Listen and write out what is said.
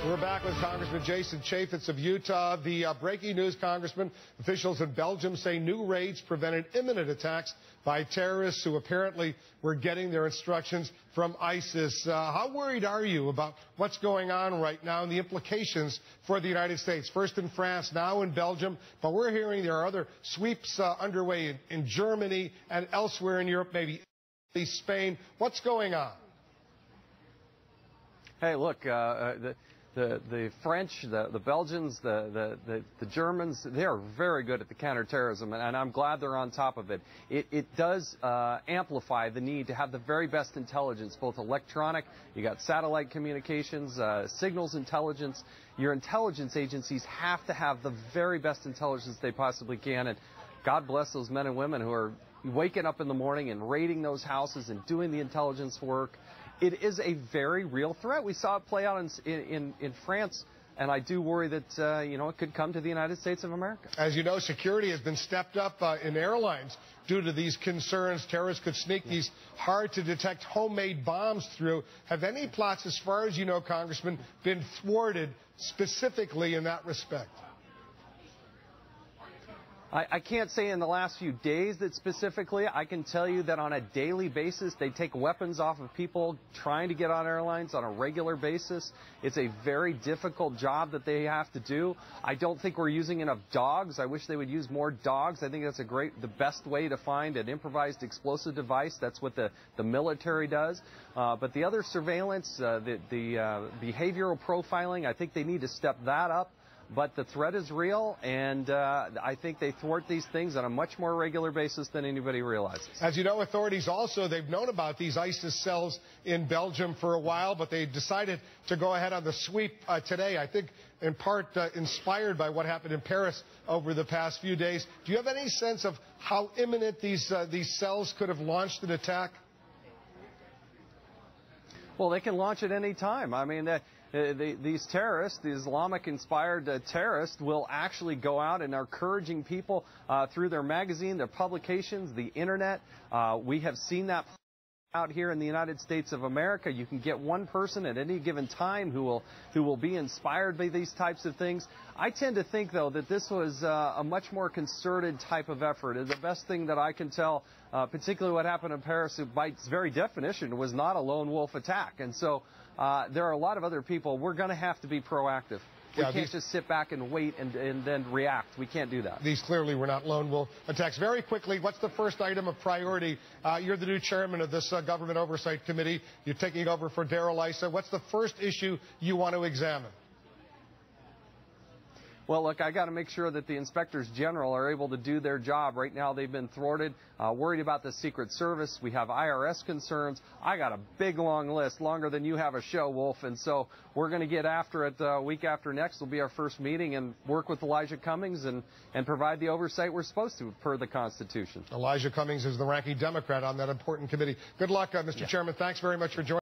We're back with Congressman Jason Chaffetz of Utah. The breaking news, Congressman, officials in Belgium say new raids prevented imminent attacks by terrorists who apparently were getting their instructions from ISIS. How worried are you about what's going on right now and the implications for the United States? First in France, now in Belgium, but we're hearing there are other sweeps underway in Germany and elsewhere in Europe, maybe Spain. What's going on? Hey, look, the French, the Belgians, the Germans, they are very good at the counterterrorism, and I'm glad they're on top of it. It does amplify the need to have the very best intelligence, both electronic, you got satellite communications, signals intelligence. Your intelligence agencies have to have the very best intelligence they possibly can, and God bless those men and women who are waking up in the morning and raiding those houses and doing the intelligence work. It is a very real threat. We saw it play out in France, and I do worry that, it could come to the United States of America. As you know, security has been stepped up in airlines due to these concerns. Terrorists could sneak these hard-to-detect homemade bombs through. Have any plots, as far as you know, Congressman, been thwarted specifically in that respect? I can't say in the last few days that specifically. I can tell you that on a daily basis, they take weapons off of people trying to get on airlines on a regular basis. It's a very difficult job that they have to do. I don't think we're using enough dogs. I wish they would use more dogs. I think that's the best way to find an improvised explosive device. That's what the military does. But the other surveillance, the behavioral profiling, I think they need to step that up. But the threat is real, and I think they thwart these things on a much more regular basis than anybody realizes. As you know, authorities also, they've known about these ISIS cells in Belgium for a while, but they decided to go ahead on the sweep today, I think in part inspired by what happened in Paris over the past few days. Do you have any sense of how imminent these cells could have launched an attack? Well, they can launch at any time. I mean, these terrorists, the Islamic-inspired terrorists, will actually go out and are encouraging people through their magazine, their publications, the Internet. We have seen that out here in the United States of America. You can get one person at any given time who will be inspired by these types of things. I tend to think, though, that this was a much more concerted type of effort. And the best thing that I can tell, particularly what happened in Paris, by its very definition, was not a lone wolf attack. And so there are a lot of other people. We're going to have to be proactive. We can't just sit back and wait and then react. We can't do that. These clearly were not lone wolf attacks. Very quickly, what's the first item of priority? You're the new chairman of this Government Oversight Committee. You're taking over for Darrell Issa. What's the first issue you want to examine? Well, look, I got to make sure that the inspectors general are able to do their job. Right now, they've been thwarted, worried about the Secret Service. We have IRS concerns. I got a big, long list, longer than you have a show, Wolf. And so we're going to get after it week after next. Will be our first meeting and work with Elijah Cummings and provide the oversight we're supposed to per the Constitution. Elijah Cummings is the ranking Democrat on that important committee. Good luck, Mr. Chairman. Thanks very much for joining.